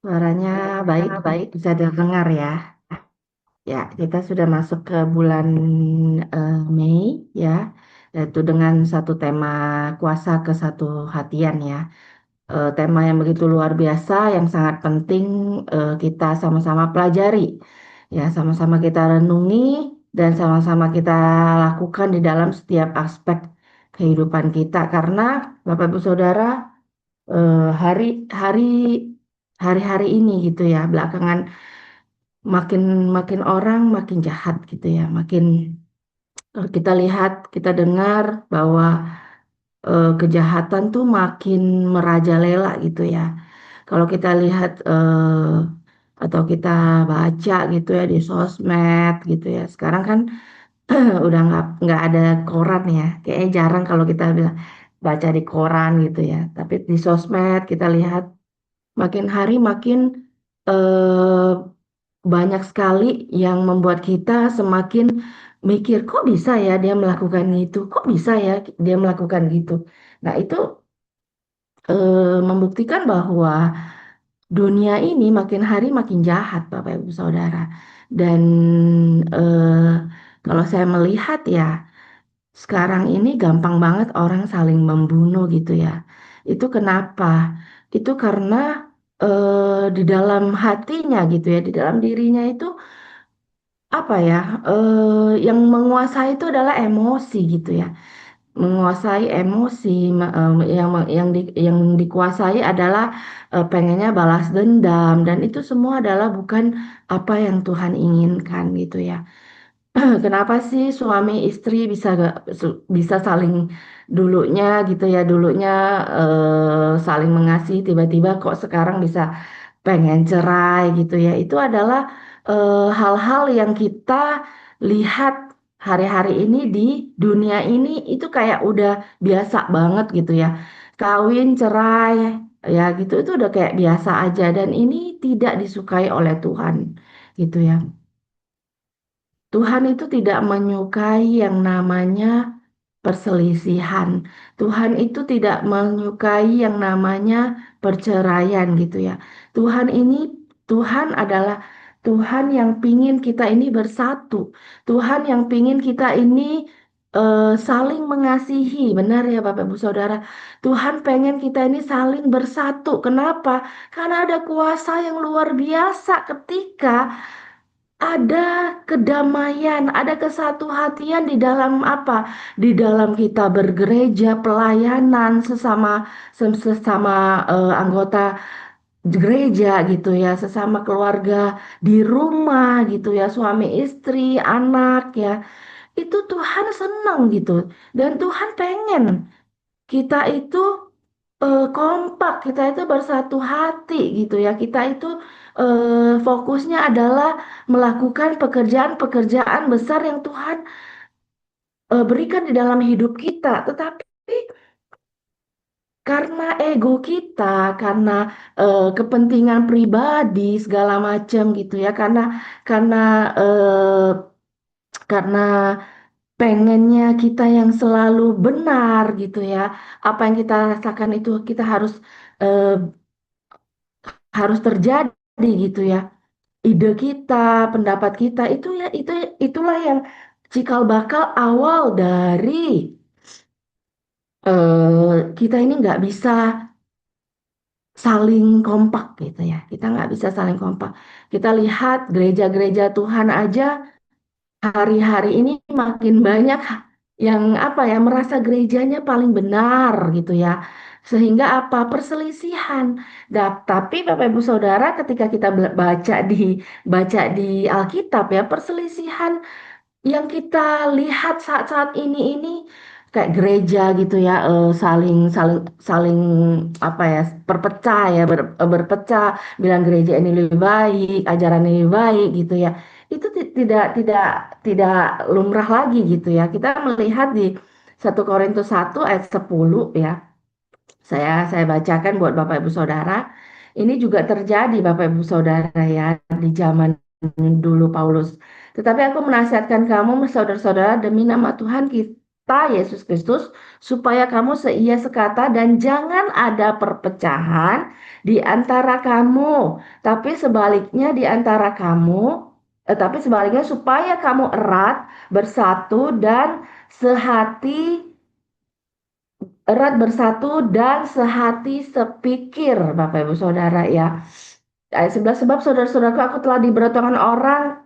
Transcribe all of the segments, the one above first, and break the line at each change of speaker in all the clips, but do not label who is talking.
Suaranya baik, bisa terdengar ya. Ya, kita sudah masuk ke bulan Mei ya, yaitu dengan satu tema kuasa kesatuhatian ya. Tema yang begitu luar biasa, yang sangat penting kita sama-sama pelajari, ya, sama-sama kita renungi dan sama-sama kita lakukan di dalam setiap aspek kehidupan kita. Karena Bapak Ibu Saudara, hari-hari hari-hari ini gitu ya, belakangan makin makin orang makin jahat gitu ya, makin kita lihat, kita dengar bahwa kejahatan tuh makin merajalela gitu ya. Kalau kita lihat atau kita baca gitu ya di sosmed gitu ya, sekarang kan udah nggak ada koran ya, kayaknya jarang kalau kita bilang baca di koran gitu ya. Tapi di sosmed kita lihat makin hari makin eh, banyak sekali yang membuat kita semakin mikir, kok bisa ya dia melakukan itu, kok bisa ya dia melakukan gitu. Nah, itu membuktikan bahwa dunia ini makin hari makin jahat, Bapak Ibu Saudara. Dan eh, kalau saya melihat ya, sekarang ini gampang banget orang saling membunuh gitu ya. Itu kenapa? Itu karena di dalam hatinya gitu ya, di dalam dirinya itu apa ya, yang menguasai itu adalah emosi gitu ya, menguasai emosi, yang dikuasai adalah pengennya balas dendam, dan itu semua adalah bukan apa yang Tuhan inginkan gitu ya. Kenapa sih suami istri bisa saling dulunya gitu ya, dulunya saling mengasihi, tiba-tiba kok sekarang bisa pengen cerai gitu ya. Itu adalah hal-hal yang kita lihat hari-hari ini di dunia ini, itu kayak udah biasa banget gitu ya. Kawin, cerai, ya gitu, itu udah kayak biasa aja, dan ini tidak disukai oleh Tuhan gitu ya. Tuhan itu tidak menyukai yang namanya perselisihan. Tuhan itu tidak menyukai yang namanya perceraian gitu ya. Tuhan ini, Tuhan adalah Tuhan yang pingin kita ini bersatu. Tuhan yang pingin kita ini saling mengasihi. Benar ya Bapak Ibu Saudara. Tuhan pengen kita ini saling bersatu. Kenapa? Karena ada kuasa yang luar biasa ketika ada kedamaian, ada kesatuhatian di dalam apa? Di dalam kita bergereja, pelayanan sesama anggota gereja gitu ya, sesama keluarga di rumah gitu ya, suami istri, anak ya. Itu Tuhan senang gitu. Dan Tuhan pengen kita itu kompak, kita itu bersatu hati gitu ya. Kita itu fokusnya adalah melakukan pekerjaan-pekerjaan besar yang Tuhan berikan di dalam hidup kita. Tetapi karena ego kita, karena kepentingan pribadi segala macam gitu ya, karena eh, karena pengennya kita yang selalu benar gitu ya. Apa yang kita rasakan itu kita eh, harus terjadi gitu ya. Ide kita, pendapat kita itu ya, itulah yang cikal bakal awal dari kita ini nggak bisa saling kompak gitu ya. Kita nggak bisa saling kompak. Kita lihat gereja-gereja Tuhan aja hari-hari ini makin banyak yang apa ya, merasa gerejanya paling benar gitu ya. Sehingga apa, perselisihan. Tapi Bapak Ibu Saudara, ketika kita baca di Alkitab ya, perselisihan yang kita lihat saat-saat ini kayak gereja gitu ya, saling saling saling apa ya, berpecah ya, berpecah, bilang gereja ini lebih baik, ajaran ini lebih baik gitu ya. Itu tidak lumrah lagi gitu ya. Kita melihat di 1 Korintus 1 ayat 10 ya. Saya bacakan buat Bapak Ibu Saudara. Ini juga terjadi Bapak Ibu Saudara ya, di zaman dulu Paulus. Tetapi aku menasihatkan kamu saudara-saudara demi nama Tuhan kita, kata Yesus Kristus, supaya kamu seia sekata dan jangan ada perpecahan di antara kamu, tapi sebaliknya di antara kamu, tapi sebaliknya supaya kamu erat, bersatu dan sehati, erat bersatu dan sehati sepikir, Bapak Ibu Saudara ya. Ayat 11, sebab saudara-saudaraku aku telah diberitahukan orang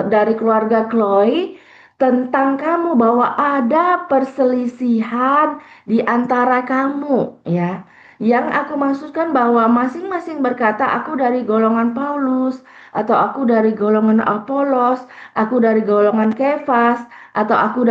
dari keluarga Chloe tentang kamu bahwa ada perselisihan di antara kamu ya. Yang aku maksudkan bahwa masing-masing berkata aku dari golongan Paulus atau aku dari golongan Apolos, aku dari golongan Kefas atau aku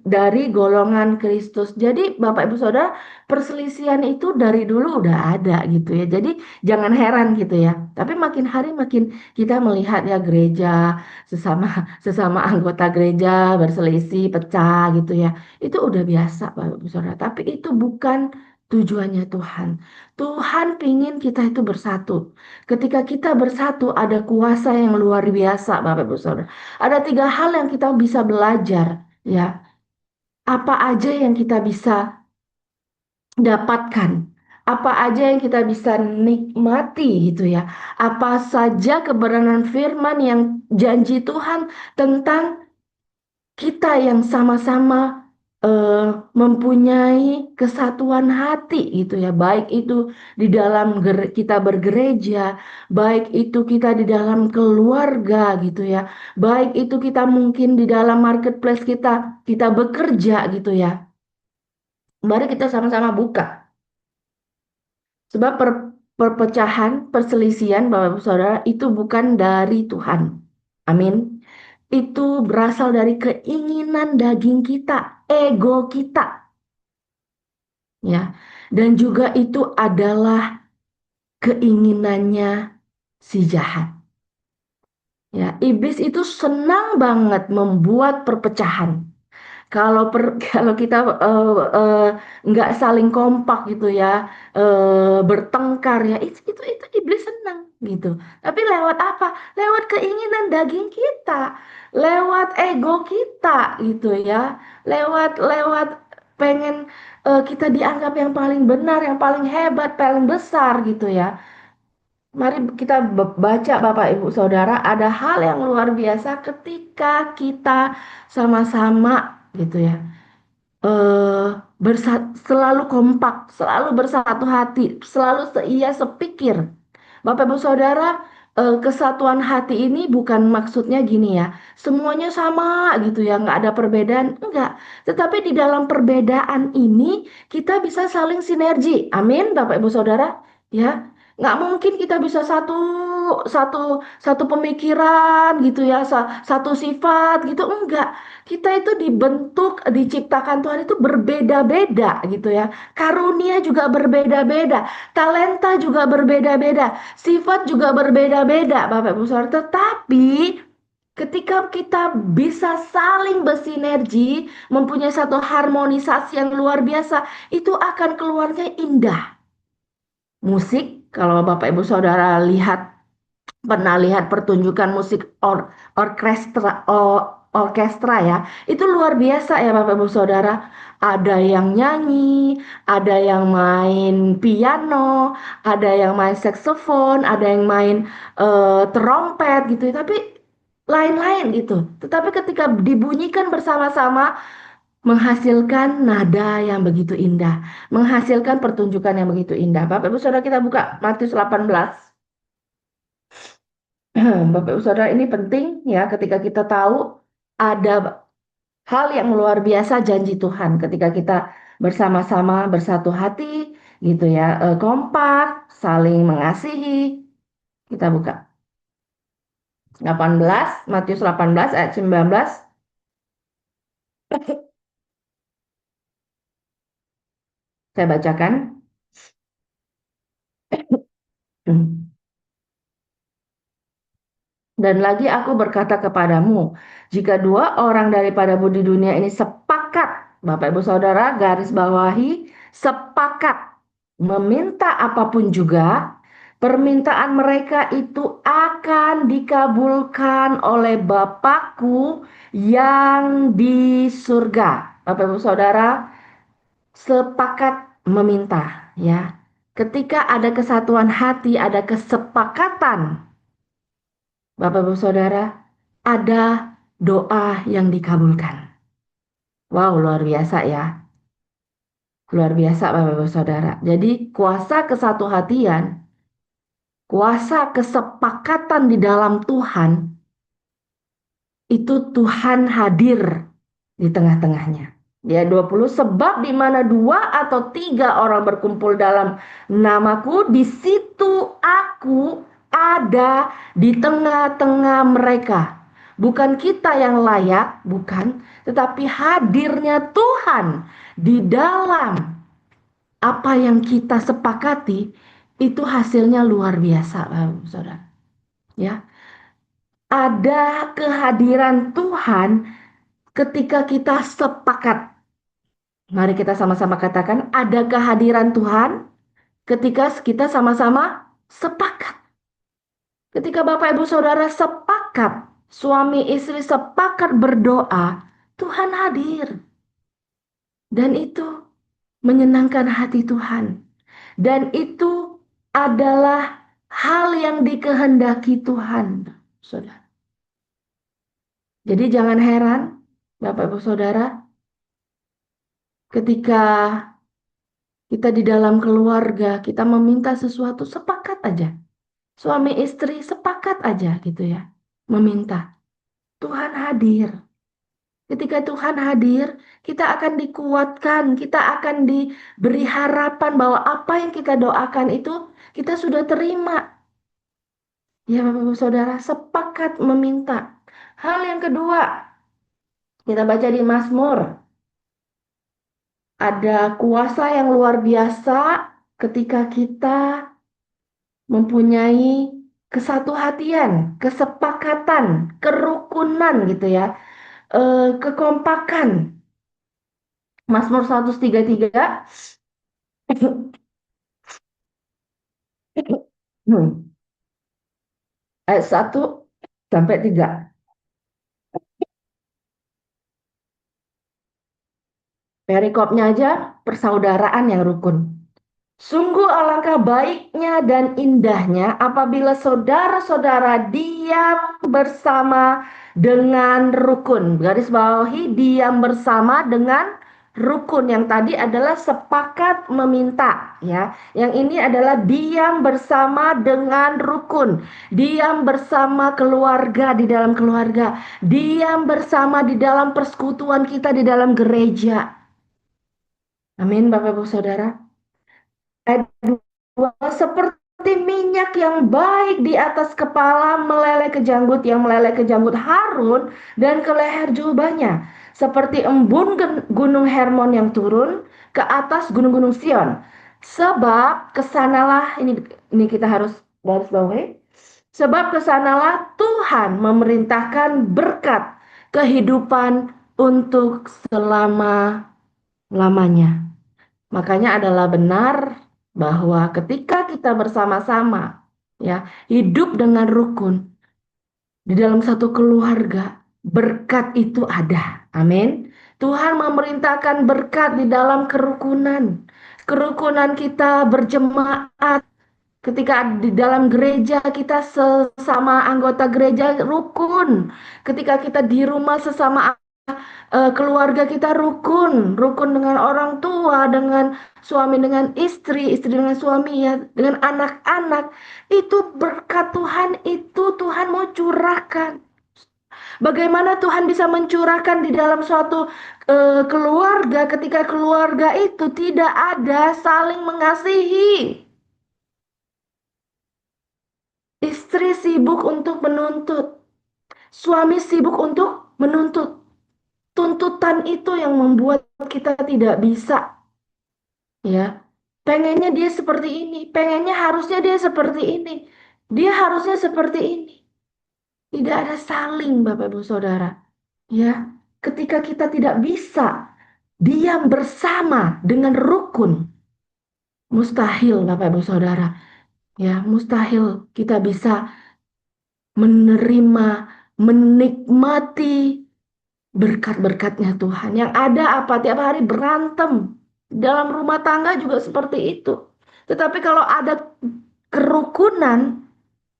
dari golongan Kristus. Jadi Bapak Ibu Saudara, perselisihan itu dari dulu udah ada gitu ya. Jadi jangan heran gitu ya. Tapi makin hari makin kita melihat ya gereja sesama sesama anggota gereja berselisih, pecah gitu ya. Itu udah biasa Bapak Ibu Saudara. Tapi itu bukan tujuannya Tuhan. Tuhan pingin kita itu bersatu. Ketika kita bersatu ada kuasa yang luar biasa Bapak Ibu Saudara. Ada tiga hal yang kita bisa belajar ya. Apa aja yang kita bisa dapatkan, apa aja yang kita bisa nikmati gitu ya, apa saja kebenaran firman yang janji Tuhan tentang kita yang sama-sama mempunyai kesatuan hati gitu ya, baik itu di dalam kita bergereja, baik itu kita di dalam keluarga gitu ya, baik itu kita mungkin di dalam marketplace kita bekerja gitu ya. Mari kita sama-sama buka. Sebab perpecahan, perselisihan, Bapak Ibu Saudara, itu bukan dari Tuhan. Amin. Itu berasal dari keinginan daging kita, ego kita, ya. Dan juga itu adalah keinginannya si jahat. Ya, iblis itu senang banget membuat perpecahan. Kalau kita eh, nggak saling kompak gitu ya, bertengkar ya, itu iblis senang gitu. Tapi lewat apa? Lewat keinginan daging kita, lewat ego kita gitu ya, lewat lewat pengen kita dianggap yang paling benar, yang paling hebat, paling besar gitu ya. Mari kita baca Bapak Ibu Saudara, ada hal yang luar biasa ketika kita sama-sama gitu ya, selalu kompak, selalu bersatu hati, selalu seia sepikir. Bapak Ibu Saudara, kesatuan hati ini bukan maksudnya gini ya, semuanya sama gitu ya, nggak ada perbedaan, enggak. Tetapi di dalam perbedaan ini kita bisa saling sinergi. Amin, Bapak Ibu Saudara, ya. Nggak mungkin kita bisa satu satu satu pemikiran gitu ya, satu sifat gitu, enggak. Kita itu dibentuk, diciptakan Tuhan itu berbeda-beda gitu ya. Karunia juga berbeda-beda, talenta juga berbeda-beda, sifat juga berbeda-beda, Bapak Ibu Saudara. Tetapi ketika kita bisa saling bersinergi, mempunyai satu harmonisasi yang luar biasa, itu akan keluarnya indah. Musik, kalau Bapak Ibu Saudara pernah lihat pertunjukan musik orkestra ya, itu luar biasa ya Bapak Ibu Saudara. Ada yang nyanyi, ada yang main piano, ada yang main saksofon, ada yang main trompet gitu, tapi lain-lain gitu. Tetapi ketika dibunyikan bersama-sama menghasilkan nada yang begitu indah, menghasilkan pertunjukan yang begitu indah. Bapak Ibu Saudara, kita buka Matius 18. Bapak Ibu Saudara, ini penting ya ketika kita tahu ada hal yang luar biasa janji Tuhan ketika kita bersama-sama bersatu hati gitu ya, kompak, saling mengasihi. Kita buka 18, Matius 18 ayat 19. Saya bacakan. Dan lagi aku berkata kepadamu, jika dua orang daripadamu di dunia ini sepakat, Bapak Ibu Saudara, garis bawahi, sepakat meminta apapun juga, permintaan mereka itu akan dikabulkan oleh Bapakku yang di surga. Bapak Ibu Saudara, sepakat meminta ya. Ketika ada kesatuan hati, ada kesepakatan, Bapak Ibu Saudara, ada doa yang dikabulkan. Wow, luar biasa ya. Luar biasa Bapak Ibu Saudara. Jadi kuasa kesatu hatian, kuasa kesepakatan di dalam Tuhan, itu Tuhan hadir di tengah-tengahnya. Ya 20, sebab di mana dua atau tiga orang berkumpul dalam namaku, di situ aku ada di tengah-tengah mereka. Bukan kita yang layak, bukan, tetapi hadirnya Tuhan di dalam apa yang kita sepakati itu hasilnya luar biasa, Bapak Saudara. Ya, ada kehadiran Tuhan ketika kita sepakat. Mari kita sama-sama katakan, ada kehadiran Tuhan ketika kita sama-sama sepakat. Ketika Bapak Ibu Saudara sepakat, suami istri sepakat berdoa, Tuhan hadir. Dan itu menyenangkan hati Tuhan. Dan itu adalah hal yang dikehendaki Tuhan, Saudara. Jadi jangan heran, Bapak Ibu Saudara, ketika kita di dalam keluarga, kita meminta sesuatu, sepakat aja. Suami istri sepakat aja gitu ya, meminta. Tuhan hadir. Ketika Tuhan hadir, kita akan dikuatkan, kita akan diberi harapan bahwa apa yang kita doakan itu kita sudah terima. Ya Bapak Ibu Saudara, sepakat meminta. Hal yang kedua, kita baca di Mazmur. Ada kuasa yang luar biasa ketika kita mempunyai kesatuhatian, kesepakatan, kerukunan gitu ya, kekompakan. Mazmur 133 ayat 1 sampai 3. Perikopnya aja persaudaraan yang rukun. Sungguh alangkah baiknya dan indahnya apabila saudara-saudara diam bersama dengan rukun. Garis bawahi, diam bersama dengan rukun. Yang tadi adalah sepakat meminta, ya. Yang ini adalah diam bersama dengan rukun. Diam bersama keluarga di dalam keluarga. Diam bersama di dalam persekutuan kita di dalam gereja. Amin, Bapak Ibu Saudara. Ayat 2, seperti minyak yang baik di atas kepala meleleh ke janggut, yang meleleh ke janggut Harun dan ke leher jubahnya, seperti embun gunung Hermon yang turun ke atas gunung-gunung Sion. Sebab kesanalah, ini kita harus garis bawahi, sebab kesanalah Tuhan memerintahkan berkat kehidupan untuk selama-lamanya. Makanya adalah benar bahwa ketika kita bersama-sama ya, hidup dengan rukun di dalam satu keluarga, berkat itu ada. Amin. Tuhan memerintahkan berkat di dalam kerukunan. Kerukunan kita berjemaat. Ketika di dalam gereja kita sesama anggota gereja rukun. Ketika kita di rumah sesama keluarga kita rukun, rukun dengan orang tua, dengan suami dengan istri, istri dengan suami ya, dengan anak-anak. Itu berkat Tuhan, itu Tuhan mau curahkan. Bagaimana Tuhan bisa mencurahkan di dalam suatu keluarga ketika keluarga itu tidak ada saling mengasihi. Istri sibuk untuk menuntut, suami sibuk untuk menuntut. Tuntutan itu yang membuat kita tidak bisa, ya. Pengennya dia seperti ini, pengennya harusnya dia seperti ini, dia harusnya seperti ini. Tidak ada saling, Bapak Ibu Saudara. Ya, ketika kita tidak bisa diam bersama dengan rukun, mustahil Bapak Ibu Saudara. Ya, mustahil kita bisa menerima, menikmati berkat-berkatnya Tuhan. Yang ada apa? Tiap hari berantem. Dalam rumah tangga juga seperti itu. Tetapi kalau ada kerukunan,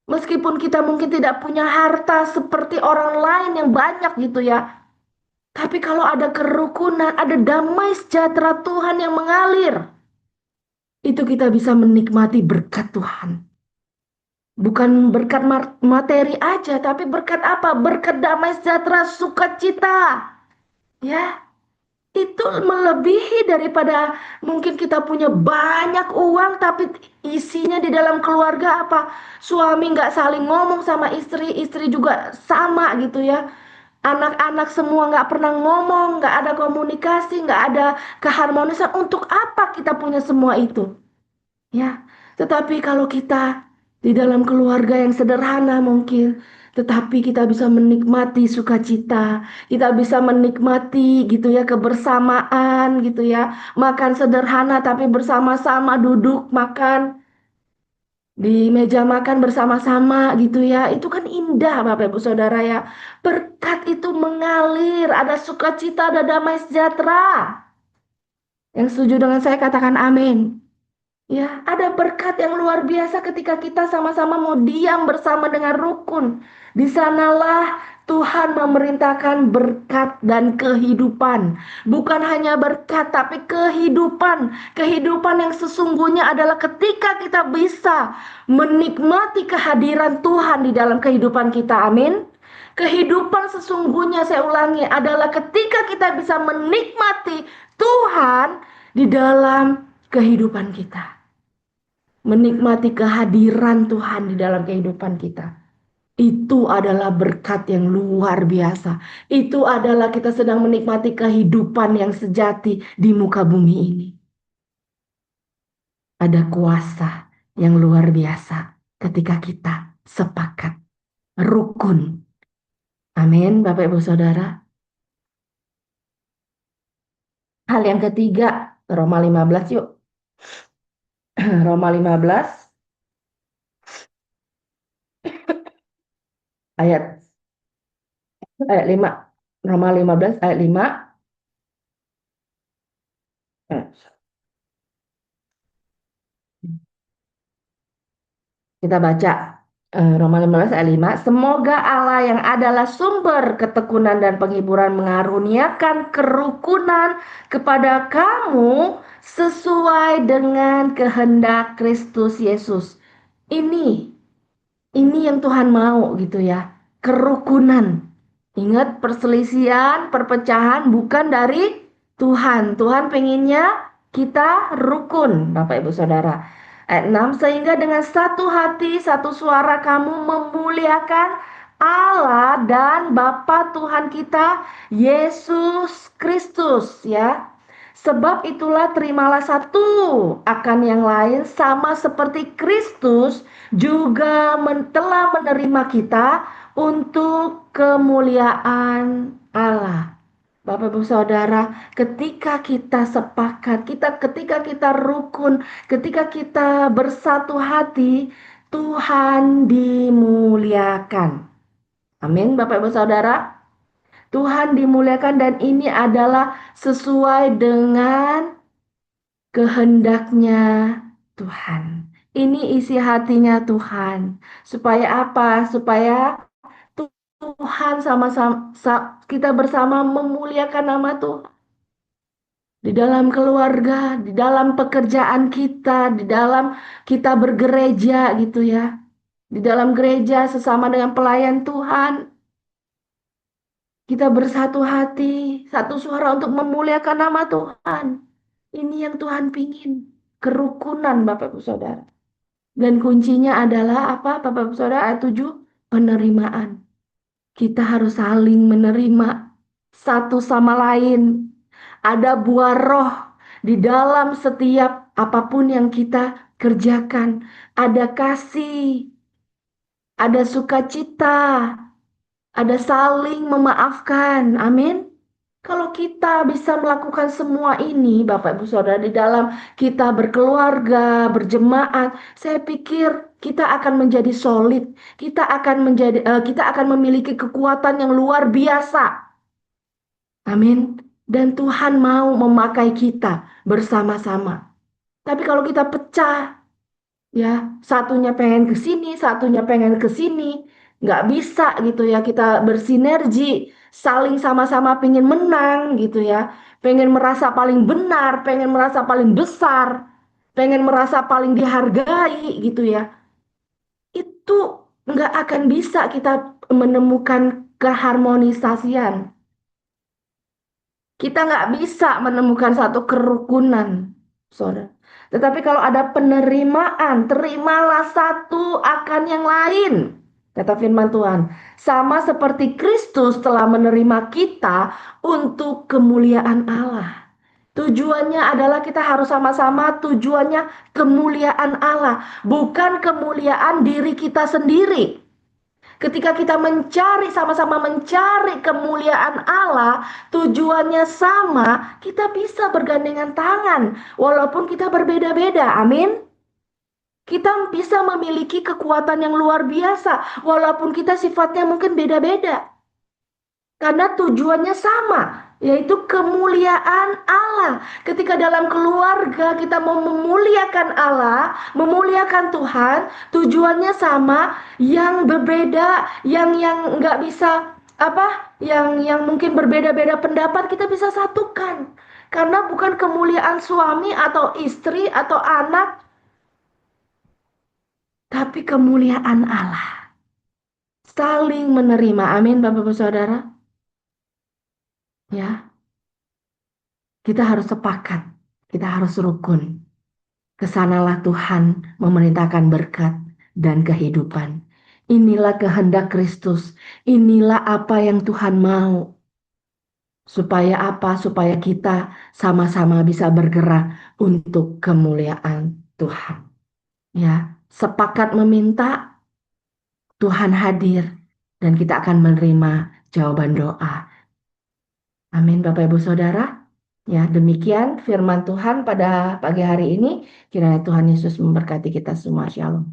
meskipun kita mungkin tidak punya harta seperti orang lain yang banyak gitu ya. Tapi kalau ada kerukunan, ada damai sejahtera Tuhan yang mengalir. Itu kita bisa menikmati berkat Tuhan. Bukan berkat materi aja, tapi berkat apa? Berkat damai sejahtera, sukacita. Ya, itu melebihi daripada mungkin kita punya banyak uang, tapi isinya di dalam keluarga apa? Suami nggak saling ngomong sama istri, istri juga sama gitu ya. Anak-anak semua nggak pernah ngomong, nggak ada komunikasi, nggak ada keharmonisan. Untuk apa kita punya semua itu? Ya, tetapi kalau kita di dalam keluarga yang sederhana mungkin, tetapi kita bisa menikmati sukacita, kita bisa menikmati gitu ya kebersamaan gitu ya, makan sederhana tapi bersama-sama duduk makan di meja makan bersama-sama gitu ya, itu kan indah Bapak Ibu Saudara ya. Berkat itu mengalir, ada sukacita, ada damai sejahtera. Yang setuju dengan saya katakan amin. Ya, ada berkat yang luar biasa ketika kita sama-sama mau diam bersama dengan rukun. Di sanalah Tuhan memerintahkan berkat dan kehidupan. Bukan hanya berkat, tapi kehidupan. Kehidupan yang sesungguhnya adalah ketika kita bisa menikmati kehadiran Tuhan di dalam kehidupan kita. Amin. Kehidupan sesungguhnya, saya ulangi, adalah ketika kita bisa menikmati Tuhan di dalam kehidupan kita, menikmati kehadiran Tuhan di dalam kehidupan kita. Itu adalah berkat yang luar biasa. Itu adalah kita sedang menikmati kehidupan yang sejati di muka bumi ini. Ada kuasa yang luar biasa ketika kita sepakat, rukun. Amin, Bapak Ibu Saudara. Hal yang ketiga, Roma 15 yuk. Roma 15 ayat ayat 5. Roma 15 ayat 5. Kita baca Roma 15 ayat 5. Semoga Allah yang adalah sumber ketekunan dan penghiburan mengaruniakan kerukunan kepada kamu sesuai dengan kehendak Kristus Yesus. Ini ini yang Tuhan mau gitu ya. Kerukunan. Ingat, perselisihan, perpecahan bukan dari Tuhan. Tuhan pengennya kita rukun, Bapak Ibu Saudara. Ayat 6, sehingga dengan satu hati, satu suara kamu memuliakan Allah dan Bapa Tuhan kita, Yesus Kristus ya. Sebab itulah terimalah satu akan yang lain sama seperti Kristus juga telah menerima kita untuk kemuliaan Allah. Bapak Ibu Saudara, ketika kita sepakat, ketika kita rukun, ketika kita bersatu hati, Tuhan dimuliakan. Amin, Bapak Ibu Saudara. Tuhan dimuliakan dan ini adalah sesuai dengan kehendaknya Tuhan. Ini isi hatinya Tuhan. Supaya apa? Supaya Tuhan sama-sama kita bersama memuliakan nama Tuhan. Di dalam keluarga, di dalam pekerjaan kita, di dalam kita bergereja gitu ya. Di dalam gereja sesama dengan pelayan Tuhan. Kita bersatu hati, satu suara untuk memuliakan nama Tuhan. Ini yang Tuhan pingin. Kerukunan Bapak Ibu Saudara. Dan kuncinya adalah apa Bapak Ibu Saudara? Ayat 7, penerimaan. Kita harus saling menerima satu sama lain. Ada buah roh di dalam setiap apapun yang kita kerjakan. Ada kasih, ada sukacita, ada saling memaafkan. Amin. Kalau kita bisa melakukan semua ini, Bapak Ibu Saudara, di dalam kita berkeluarga, berjemaat, saya pikir kita akan menjadi solid. Kita akan memiliki kekuatan yang luar biasa. Amin. Dan Tuhan mau memakai kita bersama-sama. Tapi kalau kita pecah, ya satunya pengen ke sini, satunya pengen ke sini, nggak bisa gitu ya kita bersinergi, saling sama-sama pengen menang gitu ya, pengen merasa paling benar, pengen merasa paling besar, pengen merasa paling dihargai gitu ya, itu nggak akan bisa kita menemukan keharmonisasian. Kita nggak bisa menemukan satu kerukunan, saudara. Tetapi kalau ada penerimaan, terimalah satu akan yang lain. Kata firman Tuhan, sama seperti Kristus telah menerima kita untuk kemuliaan Allah. Tujuannya adalah kita harus sama-sama tujuannya kemuliaan Allah, bukan kemuliaan diri kita sendiri. Ketika kita mencari, sama-sama mencari kemuliaan Allah, tujuannya sama, kita bisa bergandengan tangan, walaupun kita berbeda-beda. Amin. Kita bisa memiliki kekuatan yang luar biasa, walaupun kita sifatnya mungkin beda-beda. Karena tujuannya sama, yaitu kemuliaan Allah. Ketika dalam keluarga kita mau memuliakan Allah, memuliakan Tuhan, tujuannya sama, yang berbeda, yang nggak bisa apa, yang mungkin berbeda-beda pendapat kita bisa satukan. Karena bukan kemuliaan suami atau istri atau anak, tapi kemuliaan Allah. Saling menerima. Amin, Bapak-Bapak Saudara. Ya, kita harus sepakat, kita harus rukun. Kesanalah Tuhan memerintahkan berkat dan kehidupan. Inilah kehendak Kristus. Inilah apa yang Tuhan mau. Supaya apa? Supaya kita sama-sama bisa bergerak untuk kemuliaan Tuhan. Ya, sepakat meminta, Tuhan hadir dan kita akan menerima jawaban doa. Amin, Bapak Ibu Saudara. Ya, demikian firman Tuhan pada pagi hari ini. Kiranya Tuhan Yesus memberkati kita semua. Shalom.